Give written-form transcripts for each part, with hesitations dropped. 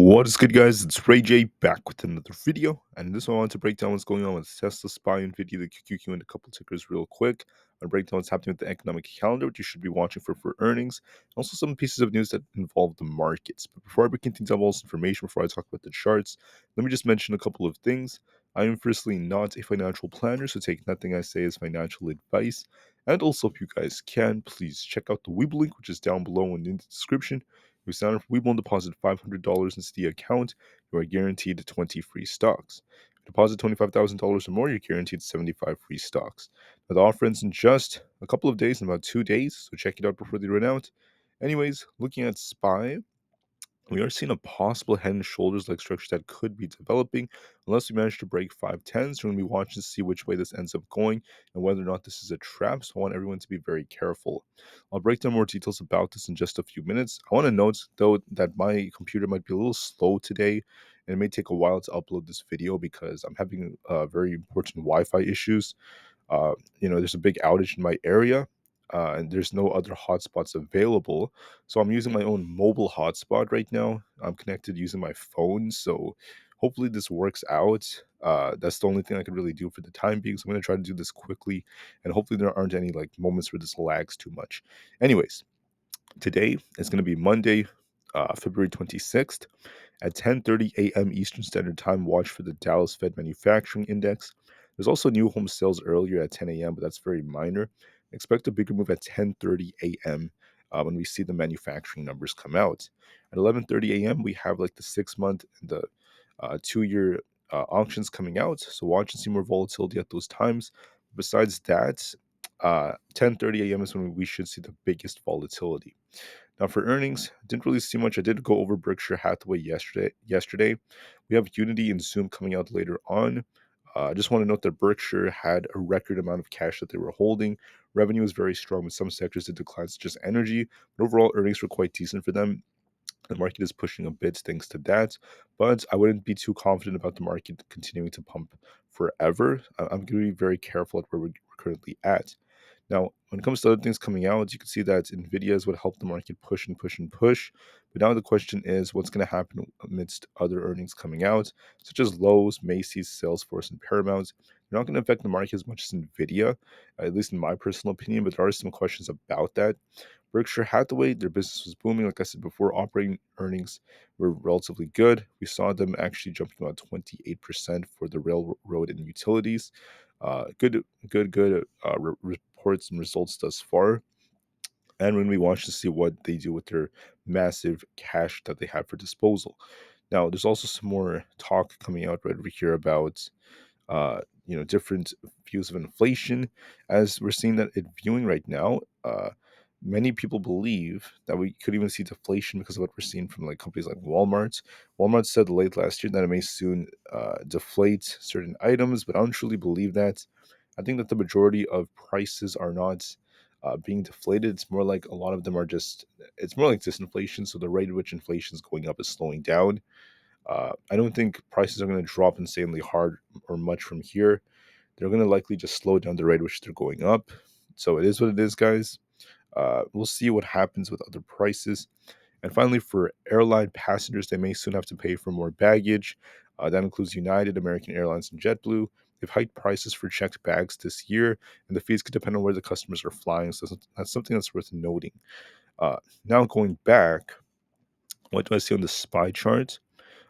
What is good, guys? It's Rey-Jay back with another video, and in this one I want to break down what's going on with Tesla, SPY, Nvidia, the QQQ, and a couple tickers real quick. I'll break down what's happening with the economic calendar, what you should be watching for earnings, and also some pieces of news that involve the markets. But before I begin things up, all this information, before I talk about the charts, let me just mention a couple of things. I am firstly not a financial planner, so take nothing I say as financial advice. And also, if you guys can, please check out the Webull link, which is down below and in the description. If you sign up for Webull and deposit $500 into the account, you are guaranteed 20 free stocks. If you deposit $25,000 or more, you're guaranteed 75 free stocks. Now, the offer ends in just a couple of days, in about 2 days, so check it out before they run out. Anyways, looking at SPY, we are seeing a possible head and shoulders like structure that could be developing unless we manage to break 510s. We're going to be watching to see which way this ends up going and whether or not this is a trap. So I want everyone to be very careful. I'll break down more details about this in just a few minutes. I want to note, though, that my computer might be a little slow today and it may take a while to upload this video because I'm having very important Wi-Fi issues. There's a big outage in my area, and there's no other hotspots available. So I'm using my own mobile hotspot right now. I'm connected using my phone. So hopefully this works out. That's the only thing I can really do for the time being. So I'm going to try to do this quickly, and hopefully there aren't any like moments where this lags too much. Anyways, today is going to be Monday, February 26th. At 10:30 a.m. Eastern Standard Time, watch for the Dallas Fed Manufacturing Index. There's also new home sales earlier at 10 a.m., but that's very minor. Expect a bigger move at 10:30 a.m. When we see the manufacturing numbers come out. At 11:30 a.m., we have like the 6-month and the 2-year auctions coming out. So watch and see more volatility at those times. Besides that, 10:30 a.m. is when we should see the biggest volatility. Now for earnings, didn't really see much. I did go over Berkshire Hathaway yesterday. We have Unity and Zoom coming out later on. I just want to note that Berkshire had a record amount of cash that they were holding. Revenue is very strong with some sectors that declined, such as energy. But overall, earnings were quite decent for them. The market is pushing a bit thanks to that, but I wouldn't be too confident about the market continuing to pump forever. I'm going to be very careful at where we're currently at. Now, when it comes to other things coming out, you can see that Nvidia is what helped the market push and push and push. But now the question is, what's going to happen amidst other earnings coming out, such as Lowe's, Macy's, Salesforce, and Paramount? They're not going to affect the market as much as Nvidia, at least in my personal opinion. But there are some questions about that. Berkshire Hathaway, their business was booming. Like I said before, operating earnings were relatively good. We saw them actually jumping about 28% for the railroad and utilities. Good reports and results thus far. And when we watch to see what they do with their massive cash that they have for disposal. Now, there's also some more talk coming out right over here about different views of inflation, as we're seeing that it viewing right now. Many people believe that we could even see deflation because of what we're seeing from like companies like Walmart. Walmart said late last year that it may soon deflate certain items, but I don't truly believe that. I think that the majority of prices are not being deflated. It's more like a lot of them are it's more like disinflation. So the rate at which inflation is going up is slowing down. I don't think prices are going to drop insanely hard or much from here. They're going to likely just slow down the rate at which they're going up. So it is what it is, guys. We'll see what happens with other prices. And finally, for airline passengers, they may soon have to pay for more baggage. That includes United, American Airlines, and JetBlue. They've hiked prices for checked bags this year, and the fees could depend on where the customers are flying. So that's something that's worth noting. Now going back, what do I see on the SPY chart?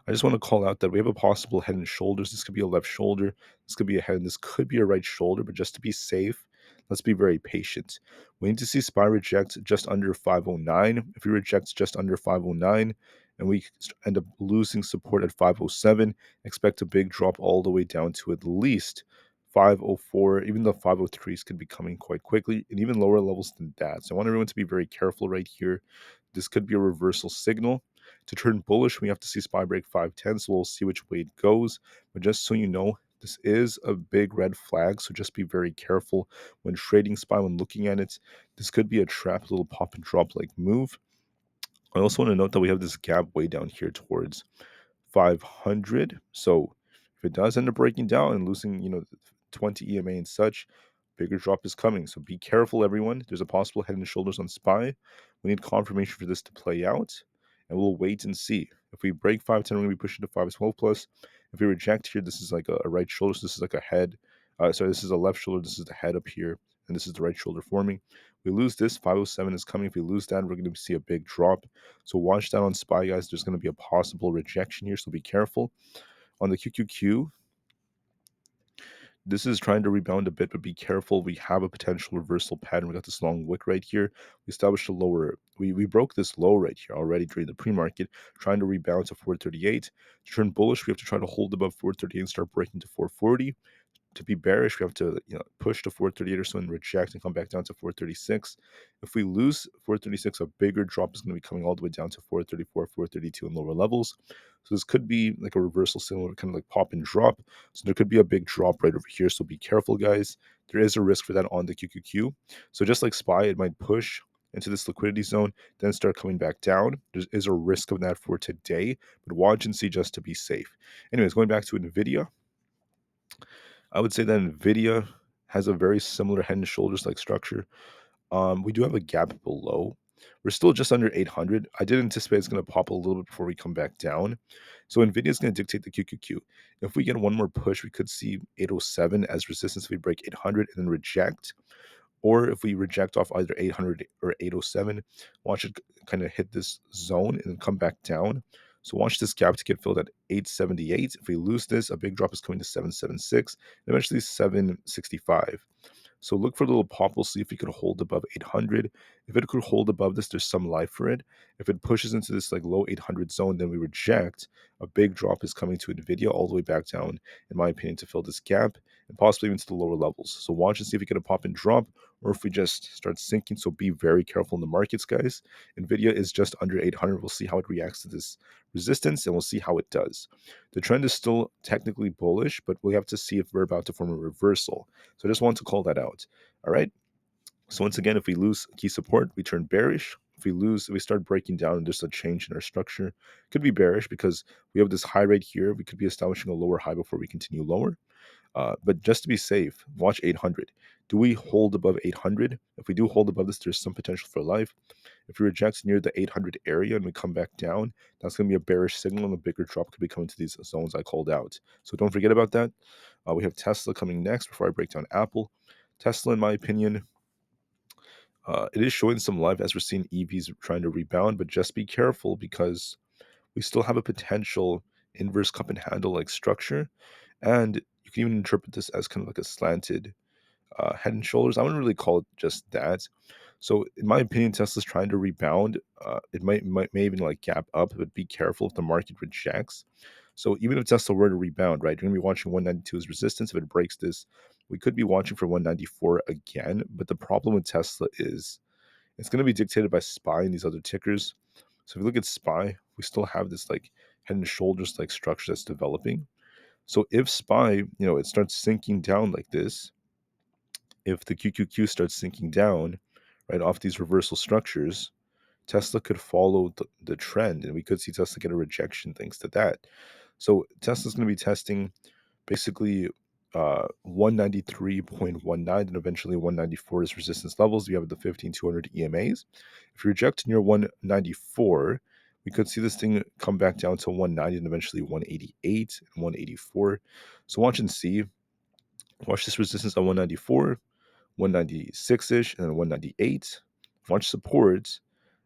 I just want to call out that we have a possible head and shoulders. This could be a left shoulder. This could be a head, and this could be a right shoulder. But just to be safe, let's be very patient. We need to see SPY reject just under 509. If we reject just under 509 and we end up losing support at 507, expect a big drop all the way down to at least 504. Even the 503s could be coming quite quickly, and even lower levels than that. So I want everyone to be very careful right here. This could be a reversal signal. To turn bullish, we have to see SPY break 510, so we'll see which way it goes. But just so you know, this is a big red flag, so just be very careful when trading SPY, when looking at it. This could be a trap, a little pop and drop like move. I also want to note that we have this gap way down here towards 500. So if it does end up breaking down and losing, 20 EMA and such, bigger drop is coming. So be careful, everyone. There's a possible head and shoulders on SPY. We need confirmation for this to play out, and we'll wait and see. If we break 510, we're going to be pushing to 512 plus. If we reject here, this is like a right shoulder. So this is like a head. Sorry, this is a left shoulder. This is the head up here. And this is the right shoulder forming. We lose this, 507 is coming. If we lose that, we're going to see a big drop. So watch that on SPY, guys. There's going to be a possible rejection here, so be careful. On the QQQ, this is trying to rebound a bit, but be careful. We have a potential reversal pattern. We got this long wick right here. We established a lower. We broke this low right here already during the pre-market, trying to rebound to 438. To turn bullish, we have to try to hold above 438 and start breaking to 440. To be bearish, we have to push to 438 or so and reject and come back down to 436. If we lose 436, a bigger drop is going to be coming all the way down to 434, 432 and lower levels. So this could be like a reversal signal, kind of like pop and drop. So there could be a big drop right over here. So be careful, guys. There is a risk for that on the QQQ. So just like SPY, it might push into this liquidity zone, then start coming back down. There is a risk of that for today, but watch and see just to be safe. Anyways, going back to Nvidia. I would say that Nvidia has a very similar head and shoulders like structure. We do have a gap below. We're still just under 800. I did anticipate it's going to pop a little bit before we come back down. So Nvidia is going to dictate the QQQ. If we get one more push, we could see 807 as resistance if we break 800 and then reject. Or if we reject off either 800 or 807, watch it kind of hit this zone and then come back down. So watch this gap to get filled at 878. If we lose this, a big drop is coming to 776, and eventually 765. So look for a little pop. We'll see if we could hold above 800. If it could hold above this, there's some life for it. If it pushes into this like low 800 zone, then we reject. A big drop is coming to Nvidia all the way back down, in my opinion, to fill this gap and possibly even to the lower levels. So watch and see if we get a pop and drop or if we just start sinking. So be very careful in the markets, guys. Nvidia is just under 800. We'll see how it reacts to this resistance and we'll see how it does. The trend is still technically bullish, but we have to see if we're about to form a reversal. So I just want to call that out. All right. So once again, if we lose key support, we turn bearish. If we start breaking down and there's a change in our structure, could be bearish because we have this high right here. We could be establishing a lower high before we continue lower. But just to be safe, watch 800. Do we hold above 800? If we do hold above this, there's some potential for life. If we reject near the 800 area and we come back down, that's going to be a bearish signal and a bigger drop could be coming to these zones I called out. So don't forget about that. We have Tesla coming next before I break down Aapl. Tesla, in my opinion, it is showing some life as we're seeing EVs trying to rebound, but just be careful because we still have a potential inverse cup and handle like structure. And you can even interpret this as kind of like a slanted head and shoulders. I wouldn't really call it just that. So in my opinion, Tesla's trying to rebound. It may even like gap up, but be careful if the market rejects. So even if Tesla were to rebound, right, you're gonna be watching 192 as resistance. If it breaks this, we could be watching for 194 again. But the problem with Tesla is it's gonna be dictated by SPY and these other tickers. So if you look at SPY, we still have this like head and shoulders like structure that's developing. So if SPY, it starts sinking down like this, if the QQQ starts sinking down, right, off these reversal structures, Tesla could follow the trend and we could see Tesla get a rejection thanks to that. So Tesla's going to be testing basically 193.19 and eventually 194 as resistance levels. We have the 15200 EMAs. If you reject near 194, we could see this thing come back down to 190 and eventually 188 and 184. So watch and see. Watch this resistance at 194, 196-ish, and then 198. Watch support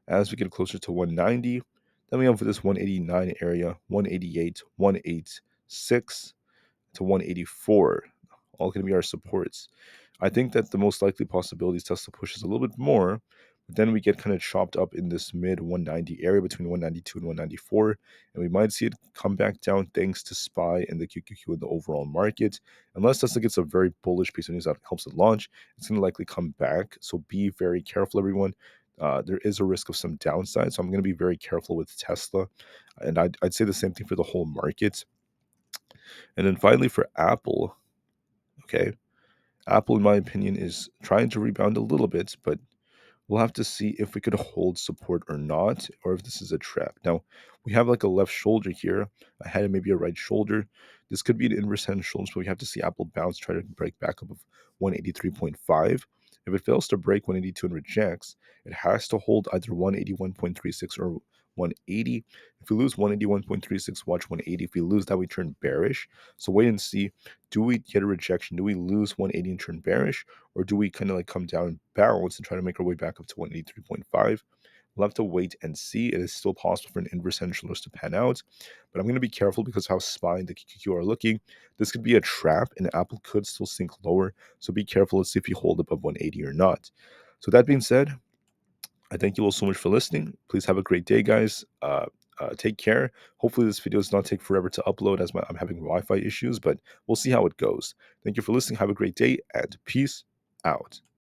as we get closer to 190. Then we have this 189 area, 188, 186 to 184. All going to be our supports. I think that the most likely possibility is Tesla pushes a little bit more, but then we get kind of chopped up in this mid 190 area between 192 and 194, and we might see it come back down thanks to SPY and the QQQ in the overall market. Unless Tesla gets a very bullish piece of news that helps it launch, it's going to likely come back. So be very careful, everyone. There is a risk of some downside, so I'm going to be very careful with Tesla, and I'd say the same thing for the whole market. And then finally for Aapl, okay, Aapl, in my opinion, is trying to rebound a little bit, but we'll have to see if we could hold support or not, or if this is a trap. Now, we have like a left shoulder here, a head and maybe a right shoulder. This could be an inverse head and shoulders, but we have to see Aapl bounce, try to break back up of 183.5. If it fails to break 182 and rejects, it has to hold either 181.36 or 180. If we lose 181.36, watch 180. If we lose that, we turn bearish. So wait and see. Do we get a rejection? Do we lose 180 and turn bearish? Or do we kind of like come down and bounce and try to make our way back up to 183.5? We'll have to wait and see. It is still possible for an inverse head and shoulders to pan out, but I'm going to be careful because how SPY and the QQQ are looking. This could be a trap, and Aapl could still sink lower. So be careful. Let's see if you hold above 180 or not. So that being said, I thank you all so much for listening. Please have a great day, guys. Take care. Hopefully, this video does not take forever to upload as I'm having Wi-Fi issues, but we'll see how it goes. Thank you for listening. Have a great day, and peace out.